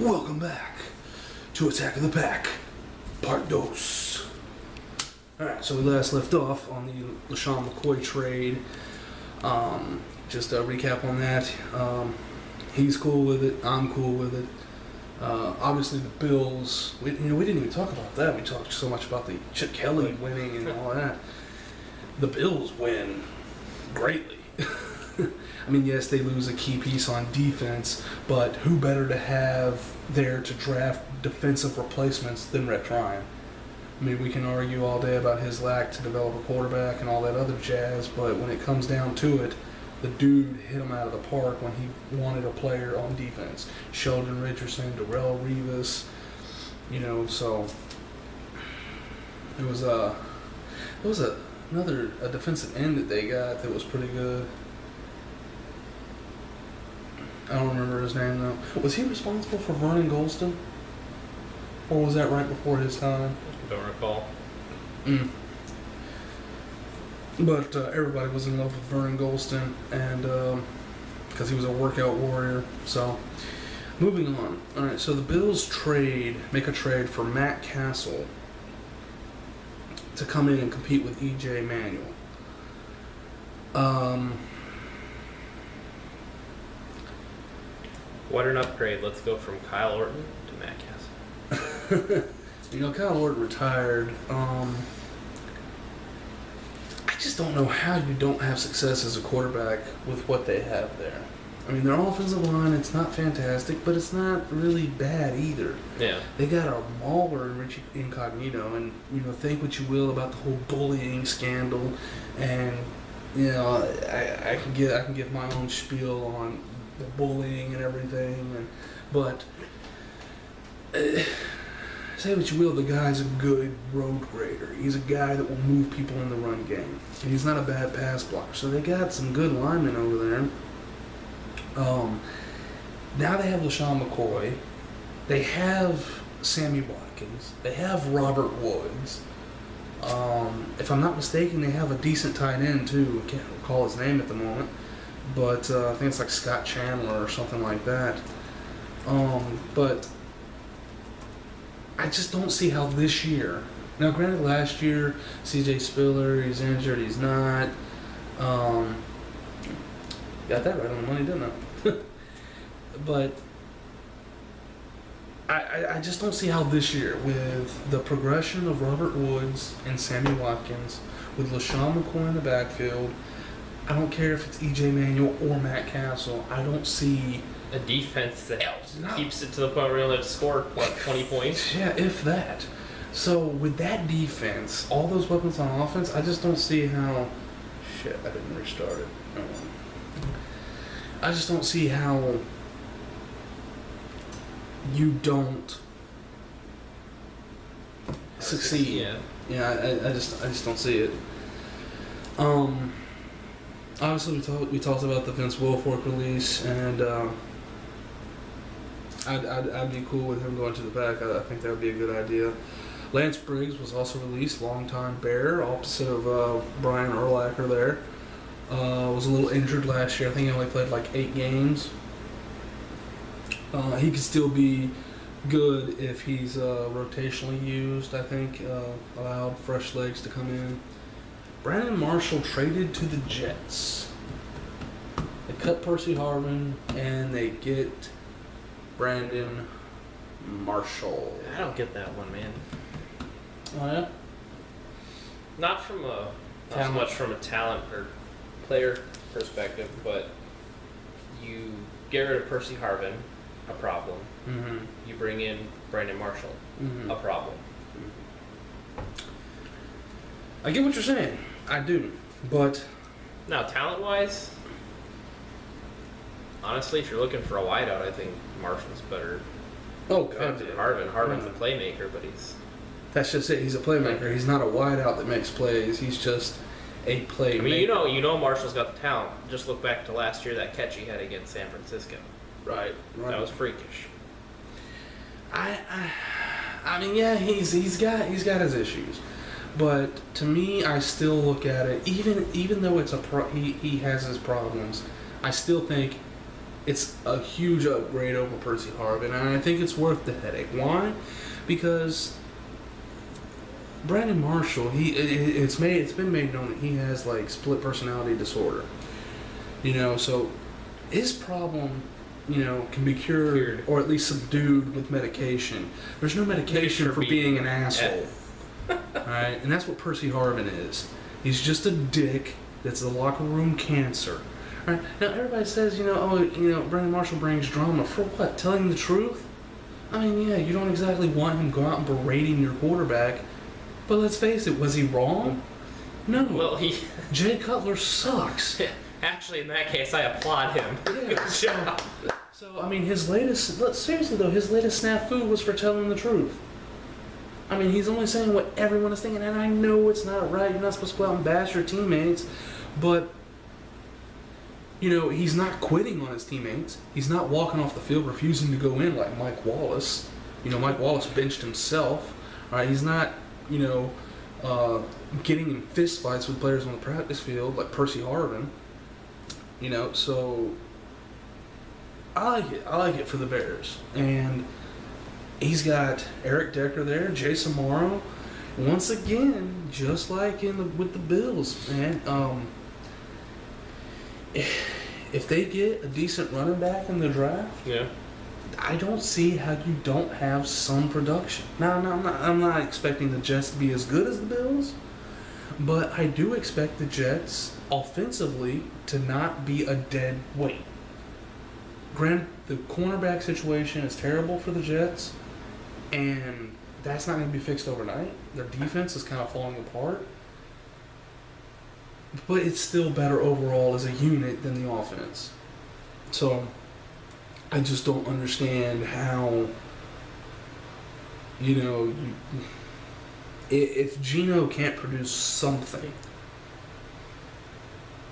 Welcome back to Attack of the Pack, Part 2. Alright, so we last left off on the LeSean McCoy trade. Just a recap on that. He's cool with it. I'm cool with it. Obviously, the Bills. We didn't even talk about that. We talked so much about the Chip Kelly winning and all that. The Bills win greatly. I mean, yes, they lose a key piece on defense, but who better to have there to draft defensive replacements than Rex Ryan? I mean, we can argue all day about his lack to develop a quarterback and all that other jazz, but when it comes down to it, the dude hit him out of the park when he wanted a player on defense. Sheldon Richardson, Darrelle Revis, so it was another defensive end that they got that was pretty good. I don't remember his name though. Was he responsible for Vernon Golston? Or was that right before his time? Don't recall. But everybody was in love with Vernon Golston, and because he was a workout warrior. So, moving on. All right, so the Bills make a trade for Matt Castle to come in and compete with E.J. Manuel. What an upgrade. Let's go from Kyle Orton to Matt Castle. Kyle Orton retired. I just don't know how you don't have success as a quarterback with what they have there. I mean, their offensive line, it's not fantastic, but it's not really bad either. Yeah. They got a mauler in Richie Incognito, and, think what you will about the whole bullying scandal, and, I can give my own spiel on the bullying and everything, but say what you will, the guy's a good road grader. He's a guy that will move people in the run game. And he's not a bad pass blocker. So they got some good linemen over there. Now they have LeSean McCoy. They have Sammy Watkins. They have Robert Woods. If I'm not mistaken, they have a decent tight end too. I can't recall his name at the moment. But I think it's like Scott Chandler or something like that. But I just don't see how this year. Now, granted, last year, C.J. Spiller, he's injured, he's not. Got that right on the money, didn't I? But I just don't see how this year, with the progression of Robert Woods and Sammy Watkins, with LeSean McCoy in the backfield, I don't care if it's E.J. Manuel or Matt Castle, I don't see a defense that keeps it to the point where we only have to score, 20 points? Yeah, if that. So, with that defense, all those weapons on offense, I just don't see how... Shit, I didn't restart it. I just don't see how you don't succeed. Yeah, I just don't see it. Obviously, we talked about the Vince Wilfork release, and I'd be cool with him going to the back. I think that would be a good idea. Lance Briggs was also released, longtime Bear, opposite of Brian Urlacher there. Was a little injured last year. I think he only played like 8 games. He could still be good if he's rotationally used, I think. Allowed fresh legs to come in. Brandon Marshall traded to the Jets. They cut Percy Harvin, and they get Brandon Marshall. I don't get that one, man. Oh, yeah? Not so much from a talent or player perspective, but you get rid of Percy Harvin, a problem. Mm-hmm. You bring in Brandon Marshall, a problem. I get what you're saying. I do. But now, talent-wise, honestly, if you're looking for a wideout, I think Marshall's better. Oh, God. Than Harvin. Harvin's a playmaker, but that's just it. He's a playmaker. He's not a wideout that makes plays. He's just a playmaker. I mean, you know Marshall's got the talent. Just look back to last year, that catch he had against San Francisco. Right. That was freakish. I mean, yeah, he's got his issues. But to me, I still look at it, even though it's he has his problems, I still think It's a huge upgrade over Percy Harvin, and I think it's worth the headache. Why? Because Brandon Marshall, it's been made known that he has like split personality disorder. So his problem, can be cured or at least subdued with medication. There's no medication for being an asshole. Alright? And that's what Percy Harvin is. He's just a dick that's a locker room cancer. Alright? Now everybody says, Brandon Marshall brings drama. For what? Telling the truth? I mean, yeah, you don't exactly want him to go out and berating your quarterback. But let's face it, was he wrong? No. Well, Jay Cutler sucks. Actually, in that case, I applaud him. Yeah, so I mean, his latest snafu was for telling the truth. I mean, he's only saying what everyone is thinking, and I know it's not right. You're not supposed to go out and bash your teammates, but he's not quitting on his teammates. He's not walking off the field refusing to go in like Mike Wallace. Mike Wallace benched himself. Right? He's not, getting in fist fights with players on the practice field like Percy Harvin. So I like it for the Bears. And he's got Eric Decker there, Jason Morrow. Once again, just like with the Bills, man. If they get a decent running back in the draft, I don't see how you don't have some production. Now, I'm not expecting the Jets to be as good as the Bills, but I do expect the Jets offensively to not be a dead weight. Granted, the cornerback situation is terrible for the Jets, and that's not going to be fixed overnight. Their defense is kind of falling apart, but it's still better overall as a unit than the offense. So I just don't understand how, if Geno can't produce something,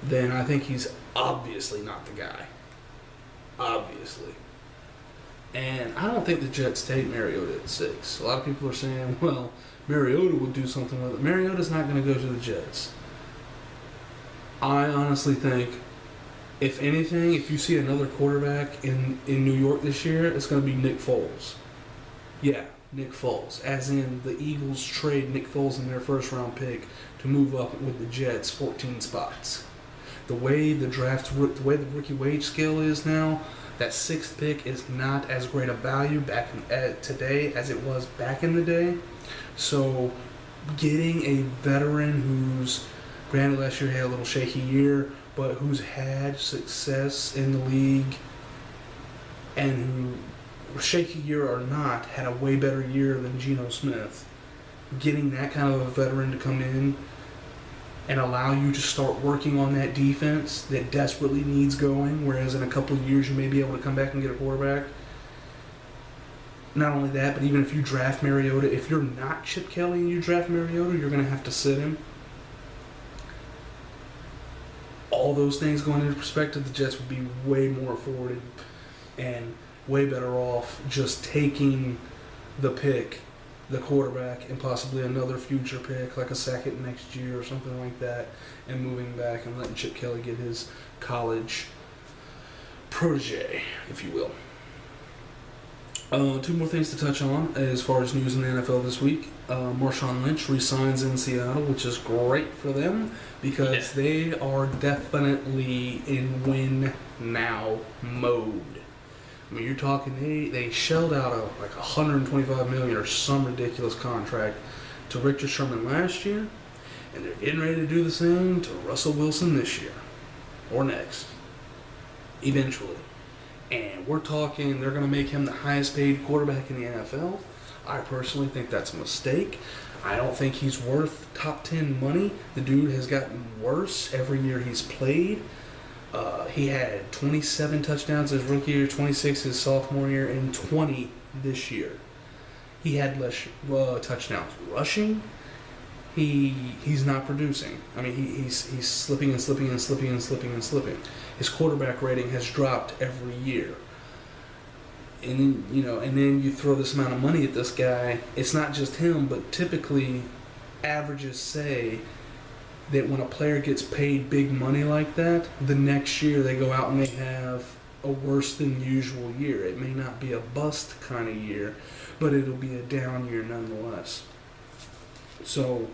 then I think he's obviously not the guy. Obviously. And I don't think the Jets take Mariota at 6. A lot of people are saying, well, Mariota would do something with it. Mariota's not going to go to the Jets. I honestly think, if anything, if you see another quarterback in New York this year, it's going to be Nick Foles. Yeah, Nick Foles. As in, the Eagles trade Nick Foles in their first-round pick to move up with the Jets 14 spots. The way the rookie wage scale is now, that 6th pick is not as great a value today as it was back in the day. So, getting a veteran who's, granted last year had a little shaky year, but who's had success in the league and who, shaky year or not, had a way better year than Geno Smith. Getting that kind of a veteran to come in and allow you to start working on that defense that desperately needs going, whereas in a couple of years you may be able to come back and get a quarterback. Not only that, but even if you draft Mariota, if you're not Chip Kelly and you draft Mariota, you're going to have to sit him. All those things going into perspective, the Jets would be way more afforded and way better off just taking the pick, the quarterback, and possibly another future pick, like a second next year or something like that, and moving back and letting Chip Kelly get his college protege, if you will. Two more things to touch on as far as news in the NFL this week. Marshawn Lynch resigns in Seattle, which is great for them because they are definitely in win now mode. I mean, you're talking they shelled out like $125 million or some ridiculous contract to Richard Sherman last year, and they're getting ready to do the same to Russell Wilson this year or next, eventually. And we're talking they're going to make him the highest paid quarterback in the NFL. I personally think that's a mistake. I don't think he's worth top 10 money. The dude has gotten worse every year he's played. He had 27 touchdowns his rookie year, 26 his sophomore year, and 20 this year. He had less touchdowns rushing. He's not producing. I mean, he's slipping and slipping and slipping and slipping and slipping. His quarterback rating has dropped every year. And then you throw this amount of money at this guy. It's not just him, but typically averages say that when a player gets paid big money like that, the next year they go out and they have a worse than usual year. It may not be a bust kind of year, but it'll be a down year nonetheless. So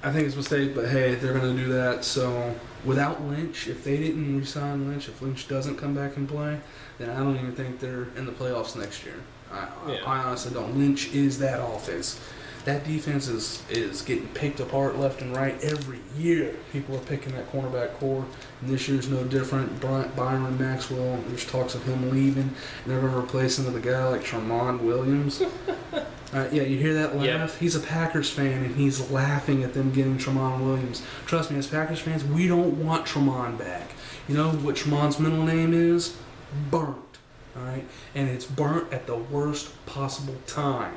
I think it's a mistake, but hey, they're going to do that. So without Lynch, if they didn't re-sign Lynch, if Lynch doesn't come back and play, then I don't even think they're in the playoffs next year. I honestly don't. Lynch is that offense. That defense is getting picked apart left and right every year. People are picking that cornerback core, and this year's no different. Byron Maxwell, there's talks of him leaving, and they're going to replace him with a guy like Tramon Williams. Yeah, you hear that laugh? Yep. He's a Packers fan, and he's laughing at them getting Tramon Williams. Trust me, as Packers fans, we don't want Tramon back. You know what Tramon's middle name is? Burnt. All right? And it's burnt at the worst possible time.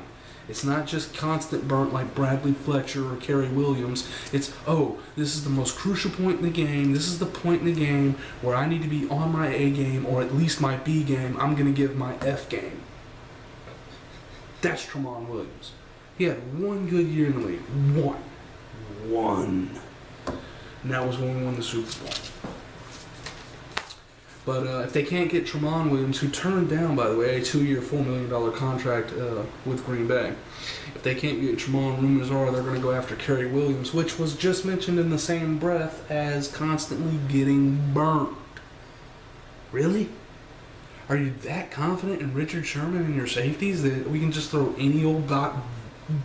It's not just constant burnt like Bradley Fletcher or Kerry Williams. It's, oh, this is the most crucial point in the game. This is the point in the game where I need to be on my A game or at least my B game. I'm going to give my F game. That's Tramon Williams. He had one good year in the league. One. And that was when we won the Super Bowl. But if they can't get Tramon Williams, who turned down, by the way, a 2-year, $4 million contract with Green Bay, if they can't get Tramon, rumors are they're going to go after Kerry Williams, which was just mentioned in the same breath as constantly getting burnt. Really? Are you that confident in Richard Sherman and your safeties that we can just throw any old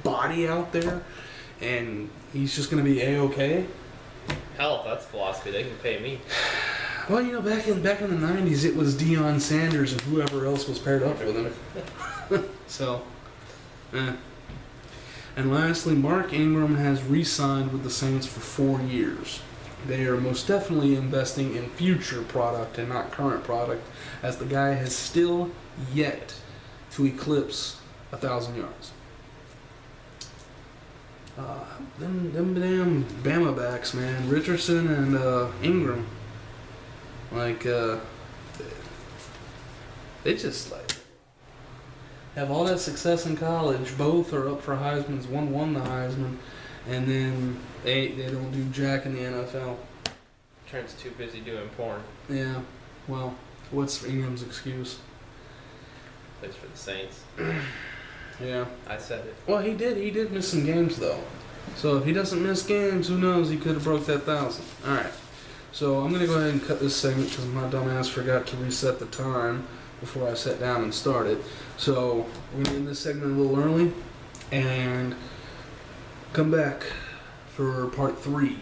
body out there and he's just going to be A-okay? Hell, if that's philosophy, they can pay me. Well, you know, back in the 90s, it was Deion Sanders and whoever else was paired up with him. So, And lastly, Mark Ingram has re-signed with the Saints for 4 years. They are most definitely investing in future product and not current product, as the guy has still yet to eclipse 1,000 yards. Them damn Bama backs, man, Richardson and Ingram. Like, they just, like, have all that success in college. Both are up for Heisman's. One won the Heisman. And then they don't do jack in the NFL. Trent's too busy doing porn. Yeah. Well, what's Ingram's excuse? Plays for the Saints. Yeah. I said it. Well, he did miss some games, though. So if he doesn't miss games, who knows? He could have broke that 1,000. All right. So I'm going to go ahead and cut this segment because my dumbass forgot to reset the time before I sat down and started. So we're going to end this segment a little early and come back for part 3.